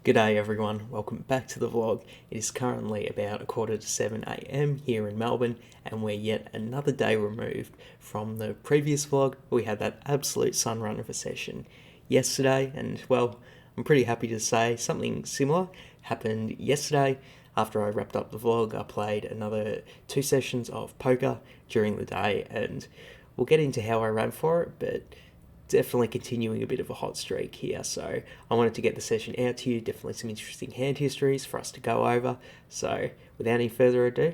G'day everyone, welcome back to the vlog. It is currently about 6:45 AM here in Melbourne, and we're yet another day removed from the previous vlog. We had that absolute sun run of a session yesterday, and well, I'm pretty happy to say something similar happened yesterday. After I wrapped up the vlog, I played another 2 sessions of poker during the day, and we'll get into how I ran for it, but definitely continuing a bit of a hot streak here. So I wanted to get the session out to you. Definitely some interesting hand histories for us to go over. So without any further ado,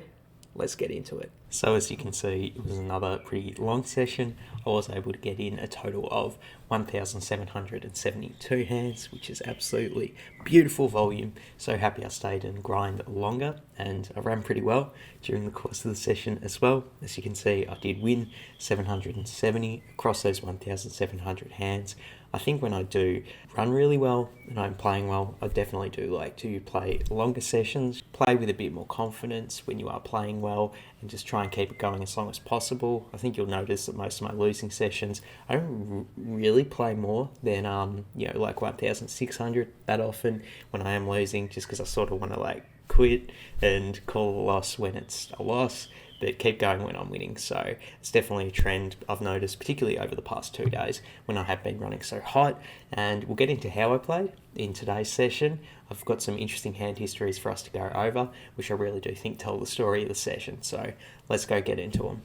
let's get into it. So as you can see, it was another pretty long session. I was able to get in a total of 1,772 hands, which is absolutely beautiful volume. So happy I stayed and grind longer, and I ran pretty well during the course of the session as well. As you can see, I did win 770 across those 1,700 hands. I think when I do run really well and I'm playing well, I definitely do like to play longer sessions, play with a bit more confidence when you are playing well, and just try and keep it going as long as possible. I think you'll notice that most of my losing sessions, I don't really play more than like 1,600 that often when I am losing, just because I sort of want to like quit and call a loss when it's a loss, but keep going when I'm winning. So it's definitely a trend I've noticed, particularly over the past 2 days when I have been running so hot. And we'll get into how I played in today's session. I've got some interesting hand histories for us to go over, which I really do think tell the story of the session. So let's go get into them.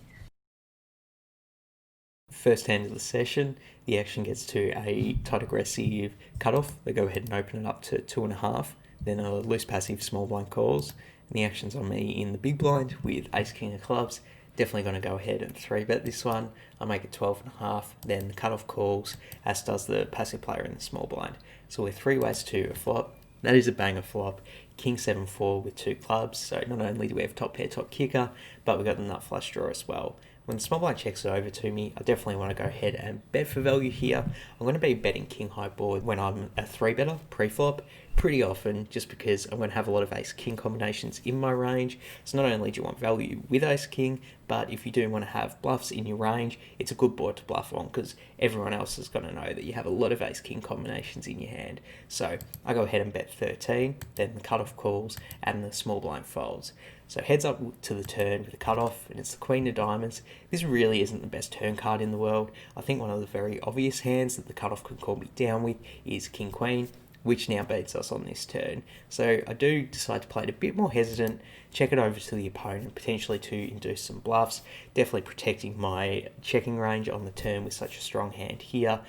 First hand of the session, the action gets to a tight aggressive cutoff. They go ahead and open it up to 2.5. Then a loose passive small blind calls. And the action's on me in the big blind with ace king of clubs. Definitely going to go ahead and 3-bet this one. I make it 12.5. Then the cutoff calls, as does the passive player in the small blind. So we're 3 ways to a flop. That is a banger flop. King 7-4 with 2 clubs. So not only do we have top pair, top kicker, but we got the nut flush draw as well. When the small blind checks it over to me, I definitely want to go ahead and bet for value here. I'm going to be betting king high board when I'm a 3-better pre-flop pretty often, just because I'm going to have a lot of ace king combinations in my range. So not only do you want value with ace king, but if you do want to have bluffs in your range, it's a good board to bluff on, because everyone else is going to know that you have a lot of ace king combinations in your hand. So I go ahead and bet 13, then the cutoff calls and the small blind folds. So heads up to the turn with the cutoff, and it's the queen of diamonds. This really isn't the best turn card in the world. I think one of the very obvious hands that the cutoff can call me down with is king queen, which now beats us on this turn. So I do decide to play it a bit more hesitant, check it over to the opponent, potentially to induce some bluffs, definitely protecting my checking range on the turn with such a strong hand here.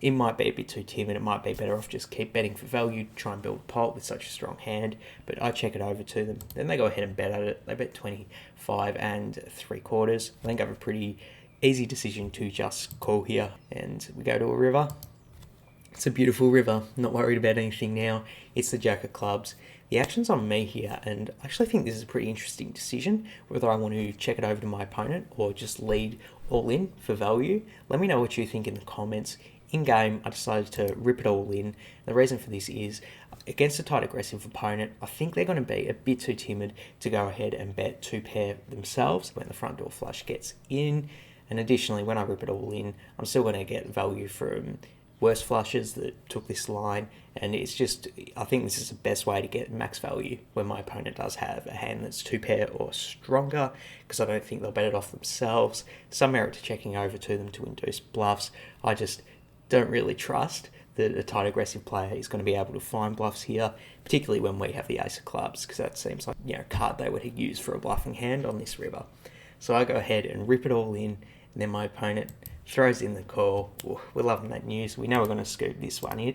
It might be a bit too timid. It might be better off just keep betting for value, try and build a pot with such a strong hand. But I check it over to them. Then they go ahead and bet at it. They bet 25 3/4. I think I have a pretty easy decision to just call here. And we go to a river. It's a beautiful river. Not worried about anything now. It's the jack of clubs. The action's on me here, and I actually think this is a pretty interesting decision, whether I want to check it over to my opponent or just lead all in for value. Let me know what you think in the comments. In game, I decided to rip it all in. The reason for this is, against a tight aggressive opponent, I think they're going to be a bit too timid to go ahead and bet 2 pair themselves when the front door flush gets in. And additionally, when I rip it all in, I'm still going to get value from worse flushes that took this line, and it's just, I think this is the best way to get max value when my opponent does have a hand that's 2 pair or stronger, because I don't think they'll bet it off themselves. Some merit to checking over to them to induce bluffs. I just don't really trust that a tight aggressive player is going to be able to find bluffs here, particularly when we have the ace of clubs, because that seems like a card they would use for a bluffing hand on this river. So I go ahead and rip it all in, and then my opponent throws in the call. Ooh, we're loving that news. We know we're going to scoop this one in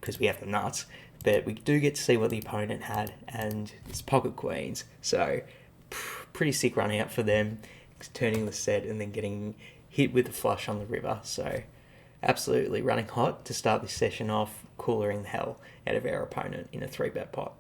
because we have the nuts, but we do get to see what the opponent had, and it's pocket queens. So pretty sick run out for them, turning the set and then getting hit with the flush on the river. So absolutely running hot to start this session off, coolering the hell out of our opponent in a 3-bet pot.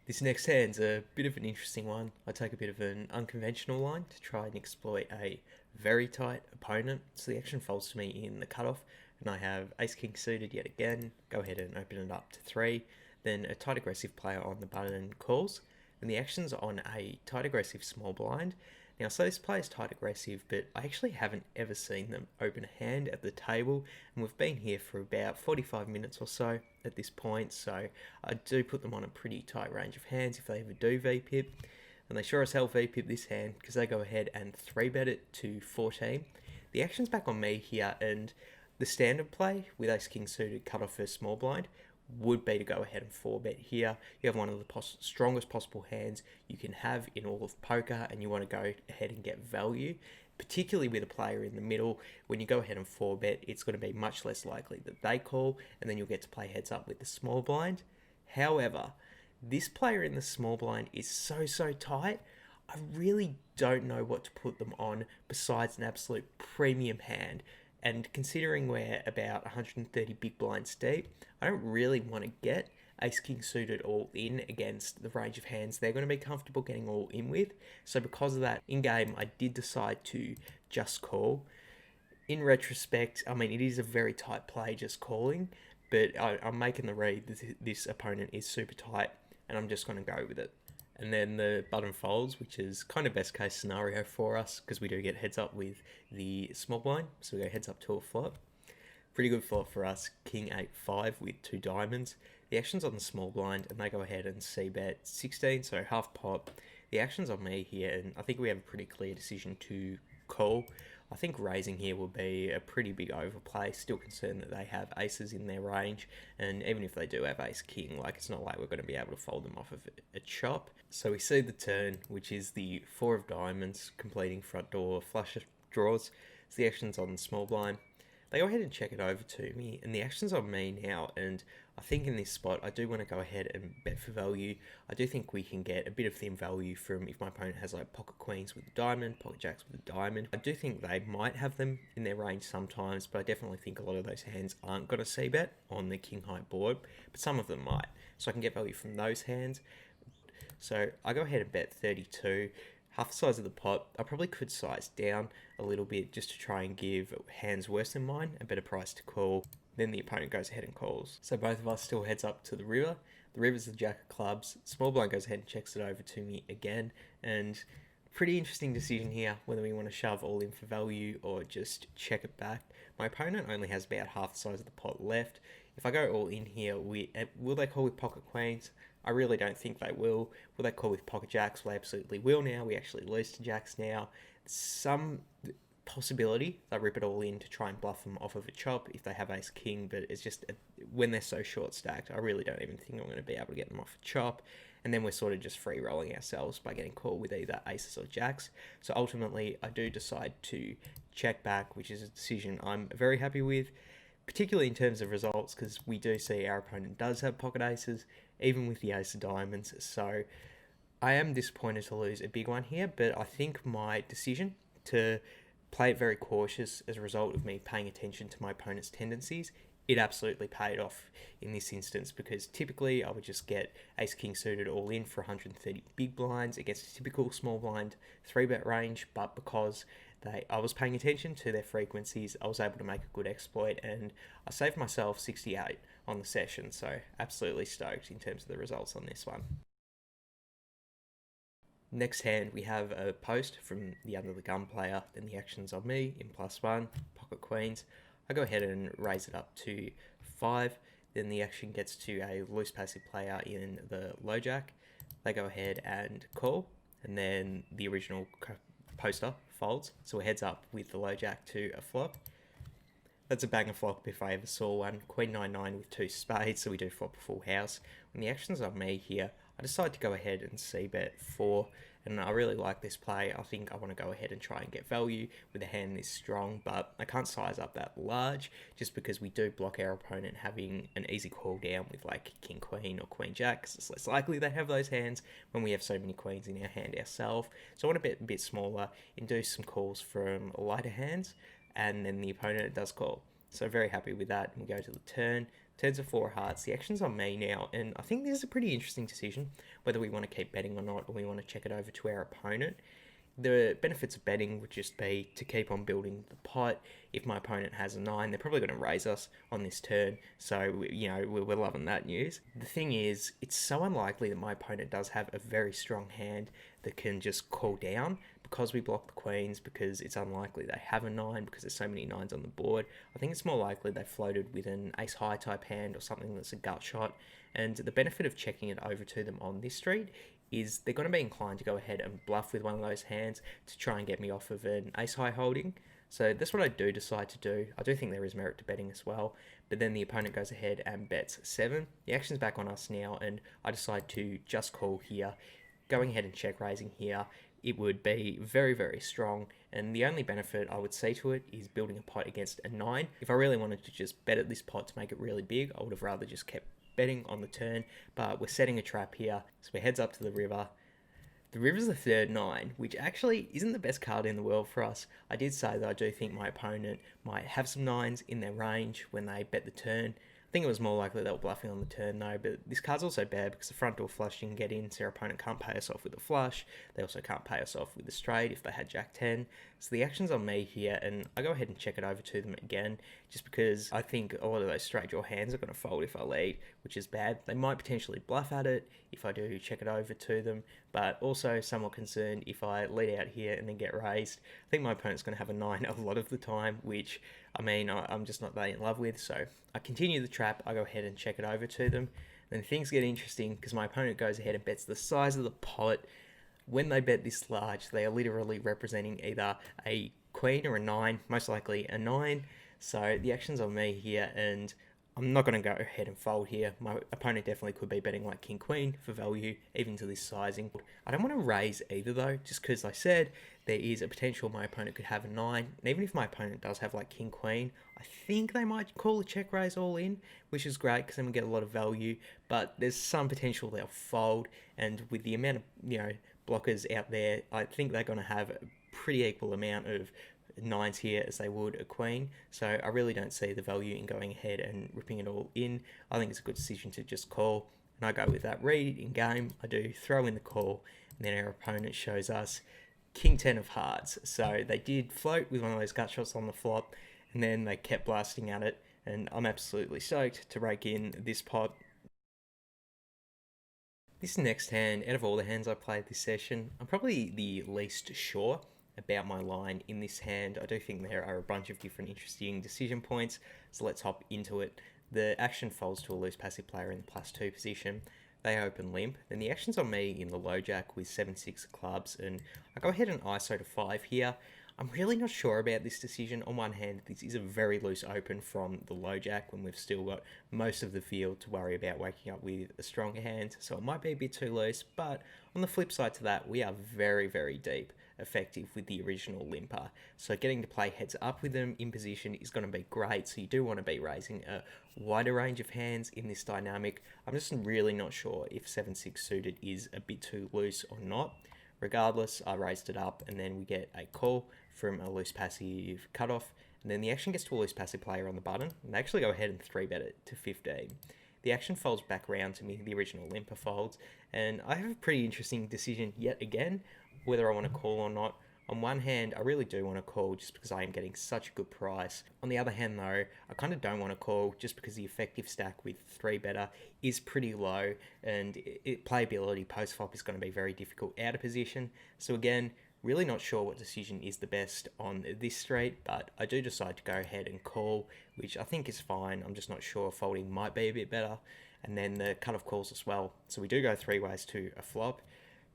This next hand's a bit of an interesting one. I take a bit of an unconventional line to try and exploit a very tight opponent. So the action folds to me in the cutoff, and I have ace king suited yet again. Go ahead and open it up to 3. Then a tight aggressive player on the button calls, and the action's on a tight aggressive small blind. Now, so this plays tight aggressive, but I actually haven't ever seen them open a hand at the table, and we've been here for about 45 minutes or so at this point, so I do put them on a pretty tight range of hands if they ever do VPip, and they sure as hell VPip this hand because they go ahead and 3-bet it to 14. The action's back on me here, and the standard play with ace-king suited cut off first small blind would be to go ahead and 4-bet here. You have one of the strongest possible hands you can have in all of poker, and you want to go ahead and get value, particularly with a player in the middle. When you go ahead and 4-bet, it's going to be much less likely that they call, and then you'll get to play heads up with the small blind. However, this player in the small blind is so tight, I really don't know what to put them on besides an absolute premium hand. And considering we're about 130 big blinds deep, I don't really want to get ace-king suited all in against the range of hands they're going to be comfortable getting all in with. So because of that, in-game, I did decide to just call. In retrospect, I mean, it is a very tight play just calling, but I'm making the read that this opponent is super tight, and I'm just going to go with it. And then the button folds, which is kind of best case scenario for us because we do get heads up with the small blind. So we go heads up to a flop. Pretty good flop for us, king 8-5 with 2 diamonds. The action's on the small blind, and they go ahead and c-bet 16, so half pot. The action's on me here, and I think we have a pretty clear decision to call. I think raising here will be a pretty big overplay. Still concerned that they have aces in their range, and even if they do have ace-king, like, it's not like we're going to be able to fold them off of a chop. So we see the turn, which is the 4 of diamonds, completing front door flush draws. So the action's on the small blind. They go ahead and check it over to me, and the action's on me now, and I think in this spot I do want to go ahead and bet for value. I do think we can get a bit of thin value from if my opponent has like pocket queens with a diamond, pocket jacks with a diamond. I do think they might have them in their range sometimes, but I definitely think a lot of those hands aren't going to c-bet on the king high board, but some of them might. So I can get value from those hands. So I go ahead and bet 32. Half the size of the pot. I probably could size down a little bit just to try and give hands worse than mine a better price to call. Then the opponent goes ahead and calls. So both of us still heads up to the river. The river's the jack of clubs. Small blind goes ahead and checks it over to me again. And pretty interesting decision here, whether we want to shove all in for value or just check it back. My opponent only has about half the size of the pot left. If I go all in here, will they call with pocket queens? I really don't think they will. Will they call with pocket jacks? Well, they absolutely will now. We actually lose to jacks now. Some possibility they rip it all in to try and bluff them off of a chop if they have ace king, but it's just when they're so short stacked, I really don't even think I'm going to be able to get them off a chop. And then we're sort of just free rolling ourselves by getting called with either aces or jacks. So ultimately, I do decide to check back, which is a decision I'm very happy with, particularly in terms of results, because we do see our opponent does have pocket aces, even with the ace of diamonds. So I am disappointed to lose a big one here, but I think my decision to play it very cautious as a result of me paying attention to my opponent's tendencies, it absolutely paid off in this instance, because typically I would just get ace-king suited all in for 130 big blinds against a typical small blind 3-bet range, but because I was paying attention to their frequencies, I was able to make a good exploit, and I saved myself 68 on the session, so absolutely stoked in terms of the results on this one. Next hand, we have a post from the under the gun player, then the action's on me in +1, pocket queens. I go ahead and raise it up to 5, then the action gets to a loose passive player in the low jack. They go ahead and call, and then the original poster folds, so it heads up with the low jack to a flop. That's a banger flop if I ever saw one. Queen 9-9 with 2 spades, so we do flop a full house. When the action's on me here, I decide to go ahead and c-bet 4, and I really like this play. I think I want to go ahead and try and get value with a hand this strong, but I can't size up that large just because we do block our opponent having an easy call down with like king queen or queen jack, because it's less likely they have those hands when we have so many queens in our hand ourselves. So I want to bet a bit smaller and do some calls from lighter hands, and then the opponent does call. So very happy with that, and we go to the turn. Turns of 4 hearts. The action's on me now, and I think this is a pretty interesting decision, whether we want to keep betting or not, or we want to check it over to our opponent. The benefits of betting would just be to keep on building the pot. If my opponent has a 9, they're probably going to raise us on this turn, so we're loving that news. The thing is, it's so unlikely that my opponent does have a very strong hand that can just call down, because we block the queens, because it's unlikely they have a 9 because there's so many 9s on the board, I think it's more likely they floated with an ace high type hand or something that's a gut shot. And the benefit of checking it over to them on this street is they're going to be inclined to go ahead and bluff with one of those hands to try and get me off of an ace high holding. So that's what I do decide to do. I do think there is merit to betting as well, but then the opponent goes ahead and bets 7. The action's back on us now, and I decide to just call here. Going ahead and check raising here, it would be very, very strong, and the only benefit I would see to it is building a pot against a 9. If I really wanted to just bet at this pot to make it really big, I would have rather just kept betting on the turn, but we're setting a trap here, so we heads up to the river. The river's the third 9, which actually isn't the best card in the world for us. I did say that I do think my opponent might have some 9s in their range when they bet the turn. I think it was more likely they were bluffing on the turn though, but this card's also bad because the front door flush you can get in, so your opponent can't pay us off with a flush. They also can't pay us off with a straight if they had Jack 10. So the action's on me here, and I go ahead and check it over to them again, just because I think a lot of those straight draw hands are going to fold if I lead, which is bad. They might potentially bluff at it if I do check it over to them, but also somewhat concerned if I lead out here and then get raised. I think my opponent's going to have a 9 a lot of the time, which, I mean, I'm just not that in love with. So I continue the trap, I go ahead and check it over to them. Then things get interesting because my opponent goes ahead and bets the size of the pot. When they bet this large, they are literally representing either a queen or a 9, most likely a 9. So the action's on me here, and I'm not going to go ahead and fold here. My opponent definitely could be betting like king queen for value, even to this sizing. I don't want to raise either though, just because I said there is a potential my opponent could have a 9. And even if my opponent does have like king queen, I think they might call a check raise all in, which is great because then we get a lot of value. But there's some potential they'll fold, and with the amount of blockers out there, I think they're going to have a pretty equal amount of 9s here as they would a queen. So I really don't see the value in going ahead and ripping it all in. I think it's a good decision to just call, and I go with that read in game. I do throw in the call, and then our opponent shows us king 10 of hearts. So they did float with one of those gut shots on the flop, and then they kept blasting at it, and I'm absolutely stoked to rake in this pot. This next hand, out of all the hands I played this session, I'm probably the least sure about my line in this hand. I do think there are a bunch of different interesting decision points, so let's hop into it. The action folds to a loose passive player in the +2 position. They open limp, then the action's on me in the low jack with 7-6 clubs, and I go ahead and ISO to 5 here. I'm really not sure about this decision. On one hand, this is a very loose open from the low jack when we've still got most of the field to worry about waking up with a stronger hand, so it might be a bit too loose, but on the flip side to that, we are very, very deep effective with the original limper, so getting to play heads up with them in position is going to be great. So you do want to be raising a wider range of hands in this dynamic. I'm just really not sure if 7-6 suited is a bit too loose or not. Regardless, I raised it up, and then we get a call from a loose passive cutoff, and then the action gets to a loose passive player on the button, and they actually go ahead and 3-bet it to 15. The action folds back around to me, the original limper folds, and I have a pretty interesting decision yet again, whether I want to call or not. On one hand, I really do want to call just because I am getting such a good price. On the other hand though, I kind of don't want to call just because the effective stack with 3-better is pretty low, and playability post-flop is going to be very difficult out of position. So again, really not sure what decision is the best on this straight, but I do decide to go ahead and call, which I think is fine. I'm just not sure, folding might be a bit better. And then the cutoff calls as well. So we do go 3 ways to a flop.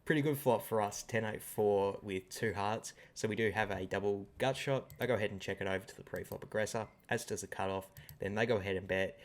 Pretty good flop for us, 10-8-4 with 2 hearts. So we do have a double gut shot. I go ahead and check it over to the pre-flop aggressor, as does the cutoff. Then they go ahead and bet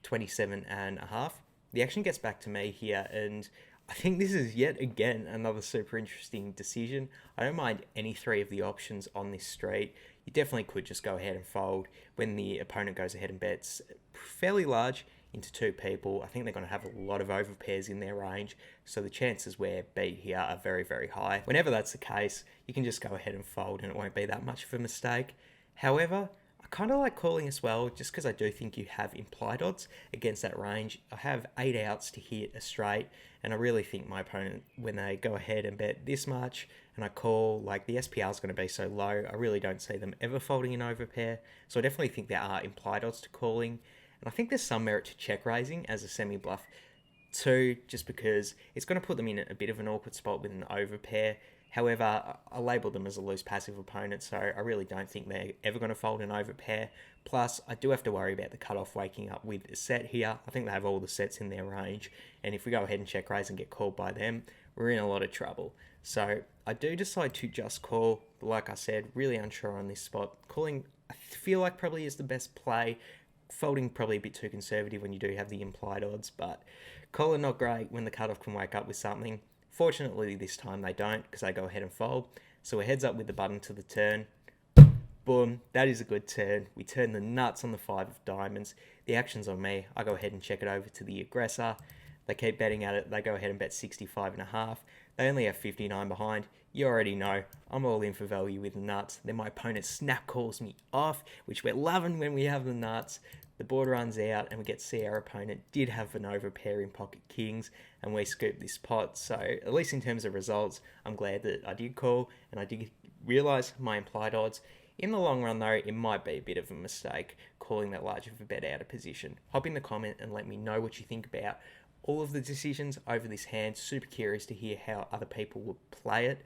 27.5. The action gets back to me here, and I think this is yet again another super interesting decision. I don't mind any 3 of the options on this street. You definitely could just go ahead and fold when the opponent goes ahead and bets fairly large into 2 people. I think they're going to have a lot of overpairs in their range, so the chances we're beat here are very, very high. Whenever that's the case, you can just go ahead and fold and it won't be that much of a mistake. However, I kind of like calling as well, just because I do think you have implied odds against that range. I have 8 outs to hit a straight, and I really think my opponent, when they go ahead and bet this much, and I call, like the SPR is going to be so low, I really don't see them ever folding an overpair. So I definitely think there are implied odds to calling, and I think there's some merit to check raising as a semi-bluff too, just because it's going to put them in a bit of an awkward spot with an overpair. However, I label them as a loose passive opponent, so I really don't think they're ever going to fold an overpair. Plus, I do have to worry about the cutoff waking up with a set here. I think they have all the sets in their range, and if we go ahead and check raise and get called by them, we're in a lot of trouble. So I do decide to just call, but like I said, really unsure on this spot. Calling, I feel like probably is the best play. Folding probably a bit too conservative when you do have the implied odds, but calling not great when the cutoff can wake up with something. Fortunately, this time they don't because they go ahead and fold. So we're heads up with the button to the turn. Boom, that is a good turn. We turn the nuts on the 5 of diamonds. The action's on me. I go ahead and check it over to the aggressor. They keep betting at it. They go ahead and bet 65.5. They only have 59 behind. You already know, I'm all in for value with the nuts. Then my opponent snap calls me off, which we're loving when we have the nuts. The board runs out and we get to see our opponent did have an overpair in pocket kings and we scoop this pot. So at least in terms of results, I'm glad that I did call and I did realise my implied odds. In the long run though, it might be a bit of a mistake calling that large of a bet out of position. Hop in the comment and let me know what you think about all of the decisions over this hand. Super curious to hear how other people would play it.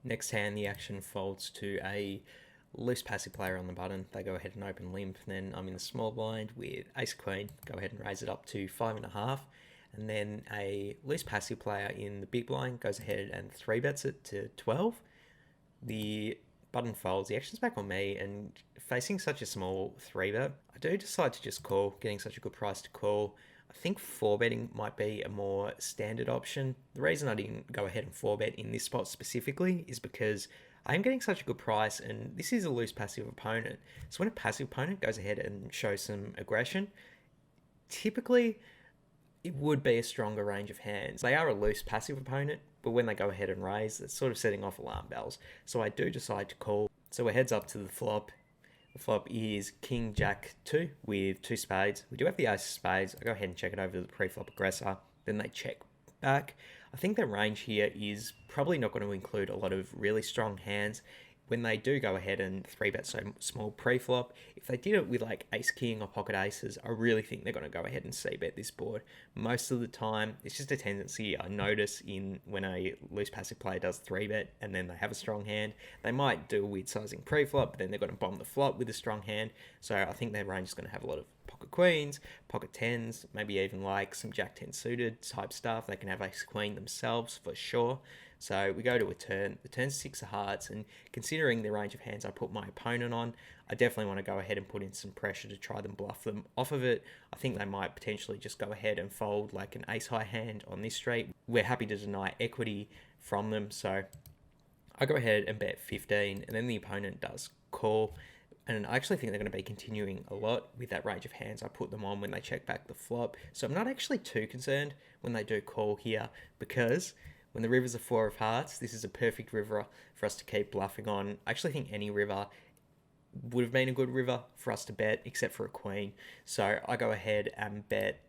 Next hand, the action folds to a loose passive player on the button. They go ahead and open limp. Then I'm in the small blind with ace queen. Go ahead and raise it up to 5.5. And then a loose passive player in the big blind goes ahead and 3-bets it to 12. The button folds. The action's back on me, and facing such a small 3-bet, I do decide to just call, getting such a good price to call. I think 4-betting might be a more standard option. The reason I didn't go ahead and 4-bet in this spot specifically is because I'm getting such a good price, and this is a loose passive opponent. So when a passive opponent goes ahead and shows some aggression, typically it would be a stronger range of hands. They are a loose passive opponent, but when they go ahead and raise, it's sort of setting off alarm bells. So I do decide to call. So we're heads up to the flop. The flop is King Jack 2 with 2 spades. We do have the ace of spades. I go ahead and check it over to the pre-flop aggressor. Then they check back. I think their range here is probably not going to include a lot of really strong hands. When they do go ahead and 3-bet so small pre-flop, if they did it with like ace king or pocket aces, I really think they're going to go ahead and c-bet this board. Most of the time, it's just a tendency I notice in when a loose passive player does 3-bet and then they have a strong hand. They might do a weird sizing pre-flop, but then they're going to bomb the flop with a strong hand. So I think their range is going to have a lot of pocket queens, pocket tens, maybe even like some jack 10 suited type stuff. They can have ace queen themselves for sure. So we go to a turn. The turn's 6 of hearts, and considering the range of hands I put my opponent on, I definitely want to go ahead and put in some pressure to try them bluff them off of it. I think they might potentially just go ahead and fold like an ace high hand on this straight. We're happy to deny equity from them, so I go ahead and bet 15, and then the opponent does call. And I actually think they're going to be continuing a lot with that range of hands I put them on when they check back the flop. So I'm not actually too concerned when they do call here, because when the river's a 4 of hearts, this is a perfect river for us to keep bluffing on. I actually think any river would have been a good river for us to bet, except for a queen. So I go ahead and bet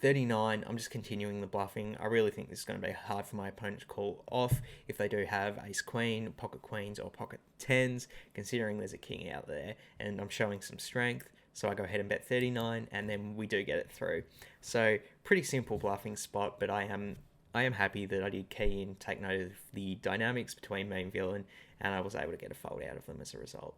39. I'm just continuing the bluffing. I really think this is going to be hard for my opponent to call off if they do have ace queen, pocket queens, or pocket tens, considering there's a king out there and I'm showing some strength. So I go ahead and bet 39, and then we do get it through. So pretty simple bluffing spot, but I am happy that I did key in, take note of the dynamics between me and villain, and I was able to get a fold out of them as a result.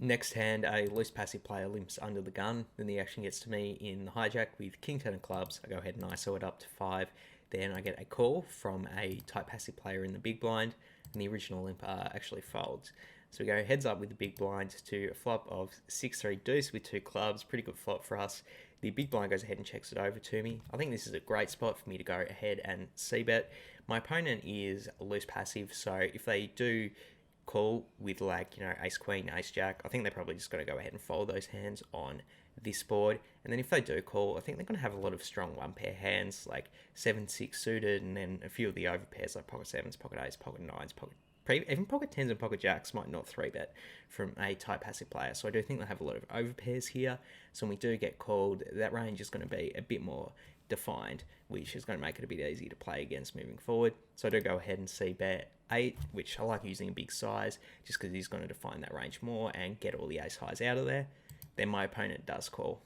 Next hand, a loose passive player limps under the gun. Then the action gets to me in the hijack with king 10 of clubs. I go ahead and ISO it up to 5. Then I get a call from a tight passive player in the big blind, and the original limper actually folds. So we go heads up with the big blind to a flop of 6-3 deuce with 2 clubs. Pretty good flop for us. The big blind goes ahead and checks it over to me. I think this is a great spot for me to go ahead and c-bet. My opponent is a loose passive, so if they do call with like, ace queen, ace jack, I think they're probably just going to go ahead and fold those hands on this board. And then if they do call, I think they're going to have a lot of strong one pair hands like 7-6 suited, and then a few of the overpairs like pocket sevens, pocket eights, pocket nines, even pocket tens and pocket jacks might not 3-bet from a tight passive player. So I do think they have a lot of overpairs here. So when we do get called, that range is going to be a bit more defined, which is going to make it a bit easier to play against moving forward. So I do go ahead and c-bet 8, which I like using a big size just because he's going to define that range more and get all the ace highs out of there. Then my opponent does call.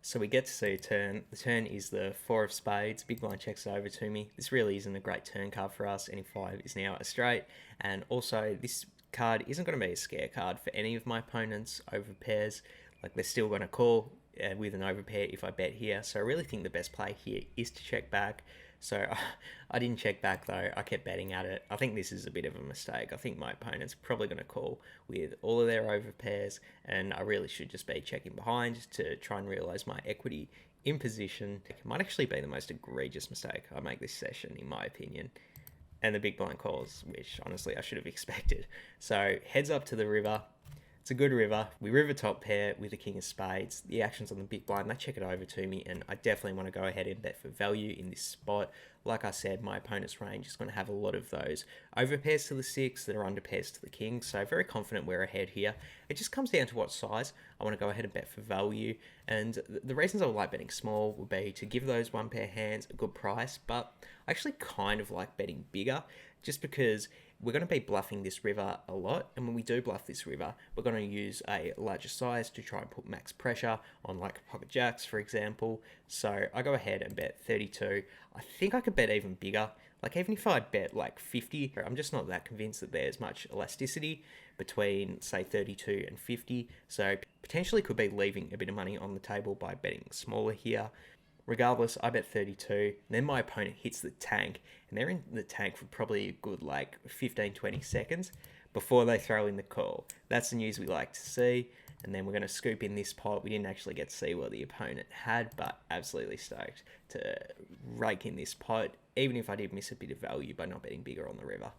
So we get to see a turn. The turn is the four of spades. Big blind checks it over to me. This really isn't a great turn card for us. Any five is now a straight. And also this card isn't going to be a scare card for any of my opponents over pairs. Like they're still going to call with an overpair if I bet here. So I really think the best play here is to check back. So I didn't check back though. I kept betting at it. I think this is a bit of a mistake. I think my opponent's probably going to call with all of their overpairs, and I really should just be checking behind to try and realise my equity in position. It might actually be the most egregious mistake I make this session, in my opinion. And the big blind calls, which honestly I should have expected. So heads up to the river. It's a good river. We river top pair with the king of spades. The action's on the big blind. They check it over to me, and I definitely want to go ahead and bet for value in this spot. Like I said, my opponent's range is going to have a lot of those over pairs to the six that are under pairs to the king. So very confident we're ahead here. It just comes down to what size. I want to go ahead and bet for value. And the reasons I would like betting small would be to give those one pair hands a good price. But I actually kind of like betting bigger just because we're going to be bluffing this river a lot, and when we do bluff this river, we're going to use a larger size to try and put max pressure on like pocket jacks, for example. So I go ahead and bet 32. I think I could bet even bigger. Like even if I bet like 50, I'm just not that convinced that there's much elasticity between say 32 and 50. So potentially could be leaving a bit of money on the table by betting smaller here. Regardless, I bet 32, then my opponent hits the tank, and they're in the tank for probably a good like 15-20 seconds before they throw in the call. That's the news we like to see, and then we're going to scoop in this pot. We didn't actually get to see what the opponent had, but absolutely stoked to rake in this pot, even if I did miss a bit of value by not betting bigger on the river.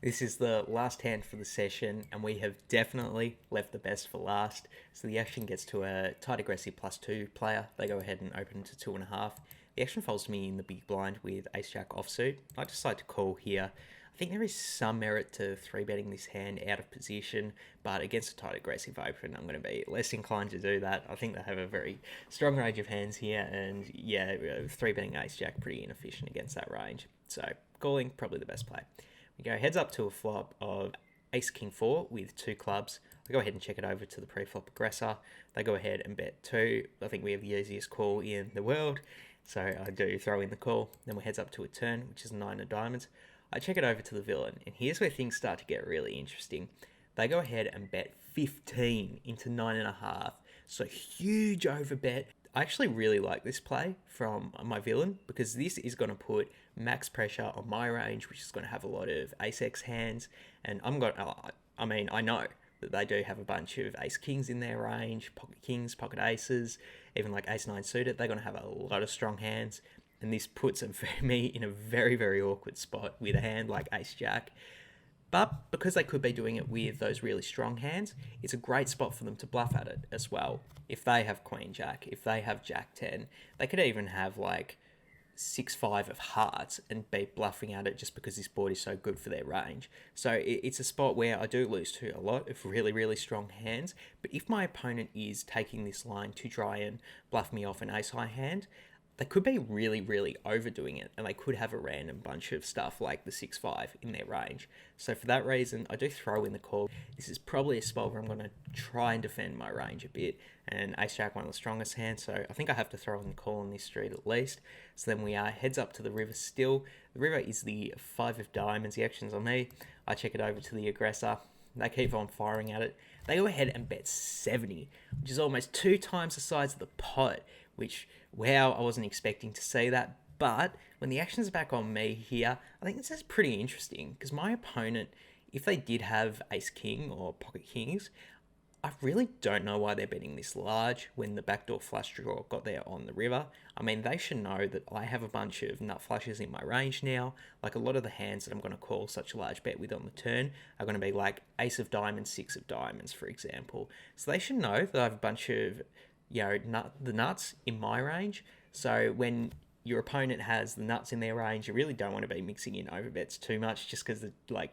This is the last hand for the session, and we have definitely left the best for last. So the action gets to a tight aggressive +2 player. They go ahead and open to 2.5. The action falls to me in the big blind with ace-jack offsuit. I decide to call here. I think there is some merit to 3-betting this hand out of position, but against a tight aggressive open, I'm going to be less inclined to do that. I think they have a very strong range of hands here, and yeah, 3-betting ace-jack pretty inefficient against that range. So calling, probably the best play. We go heads up to a flop of ace-king 4 with 2 clubs. I go ahead and check it over to the pre-flop aggressor. They go ahead and bet 2. I think we have the easiest call in the world, so I do throw in the call. Then we heads up to a turn, which is 9 of diamonds. I check it over to the villain, and here's where things start to get really interesting. They go ahead and bet 15 into 9.5, so huge overbet. I actually really like this play from my villain because this is going to put max pressure on my range, which is going to have a lot of ace-x hands. And I know that they do have a bunch of ace-kings in their range, pocket kings, pocket aces, even like ace-9 suited. They're going to have a lot of strong hands. And this puts me in a very, very awkward spot with a hand like ace-jack. But because they could be doing it with those really strong hands, it's a great spot for them to bluff at it as well. If they have queen jack, if they have jack 10, they could even have like 6-5 of hearts and be bluffing at it just because this board is so good for their range. So it's a spot where I do lose to a lot of really, really strong hands. But if my opponent is taking this line to try and bluff me off an ace-high hand, they could be really, really overdoing it, and they could have a random bunch of stuff like the 6-5 in their range. So for that reason, I do throw in the call. This is probably a spot where I'm going to try and defend my range a bit, and ace-jack, one of the strongest hands, so I think I have to throw in the call on this street at least. So then we are heads up to the river still. The river is the 5 of diamonds. The action's on me. I check it over to the aggressor. They keep on firing at it. They go ahead and bet 70, which is almost 2 times the size of the pot, which, wow, I wasn't expecting to see that. But when the action's back on me here, I think this is pretty interesting because my opponent, if they did have ace-king or pocket kings, I really don't know why they're betting this large when the backdoor flush draw got there on the river. I mean, they should know that I have a bunch of nut flushes in my range now. Like a lot of the hands that I'm going to call such a large bet with on the turn are going to be like ace of diamonds, 6 of diamonds, for example. So they should know that I have a bunch of, the nuts in my range. So when your opponent has the nuts in their range, you really don't want to be mixing in overbets too much just because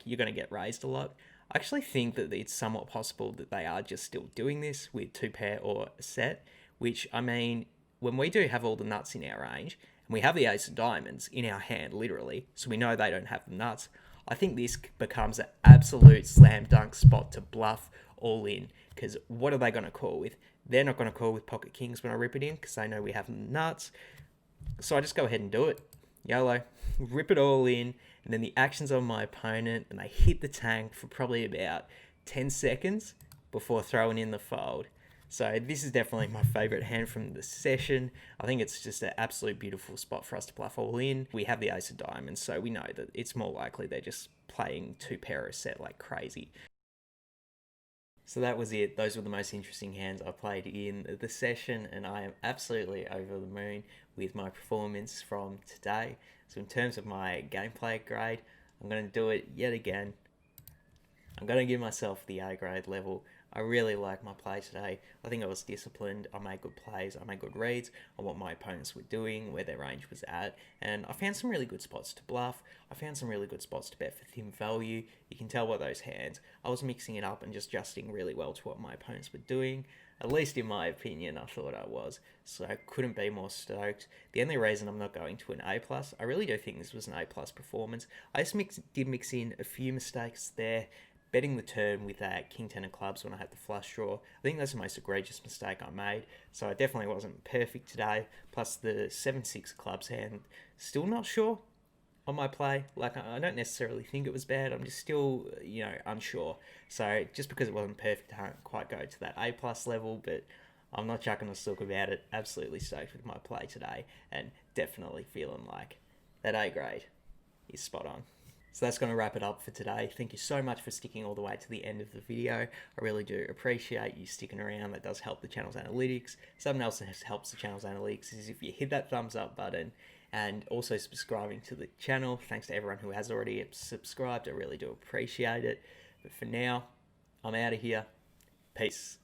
you're going to get raised a lot. I actually think that it's somewhat possible that they are just still doing this with 2 pair or a set, which, I mean, when we do have all the nuts in our range, and we have the ace of diamonds in our hand, literally, so we know they don't have the nuts, I think this becomes an absolute slam dunk spot to bluff all in, because what are they going to call with? They're not going to call with pocket kings when I rip it in, because they know we have nuts. So I just go ahead and do it. YOLO, rip it all in, and then the actions on my opponent, and they hit the tank for probably about 10 seconds before throwing in the fold. So this is definitely my favourite hand from the session. I think it's just an absolute beautiful spot for us to bluff all in. We have the ace of diamonds, so we know that it's more likely they're just playing two pair a set like crazy. So that was it. Those were the most interesting hands I played in the session, and I am absolutely over the moon with my performance from today. So in terms of my gameplay grade, I'm going to do it yet again. I'm going to give myself the A grade level. I really like my play today. I think I was disciplined. I made good plays. I made good reads on what my opponents were doing, where their range was at. And I found some really good spots to bluff. I found some really good spots to bet for thin value. You can tell by those hands. I was mixing it up and just adjusting really well to what my opponents were doing. At least in my opinion, I thought I was. So I couldn't be more stoked. The only reason I'm not going to an A+, I really do think this was an A+ performance. I just did mix in a few mistakes there. Betting the turn with that king 10 of clubs when I had the flush draw. I think that's the most egregious mistake I made. So I definitely wasn't perfect today. Plus the 7-6 clubs hand, still not sure on my play. Like, I don't necessarily think it was bad. I'm just still, unsure. So just because it wasn't perfect, I can't quite go to that A+ level, but I'm not chucking a sook about it. Absolutely stoked with my play today, and definitely feeling like that A grade is spot on. So that's going to wrap it up for today. Thank you so much for sticking all the way to the end of the video. I really do appreciate you sticking around. That does help the channel's analytics. Something else that helps the channel's analytics is if you hit that thumbs up button and also subscribing to the channel. Thanks to everyone who has already subscribed. I really do appreciate it. But for now, I'm out of here. Peace.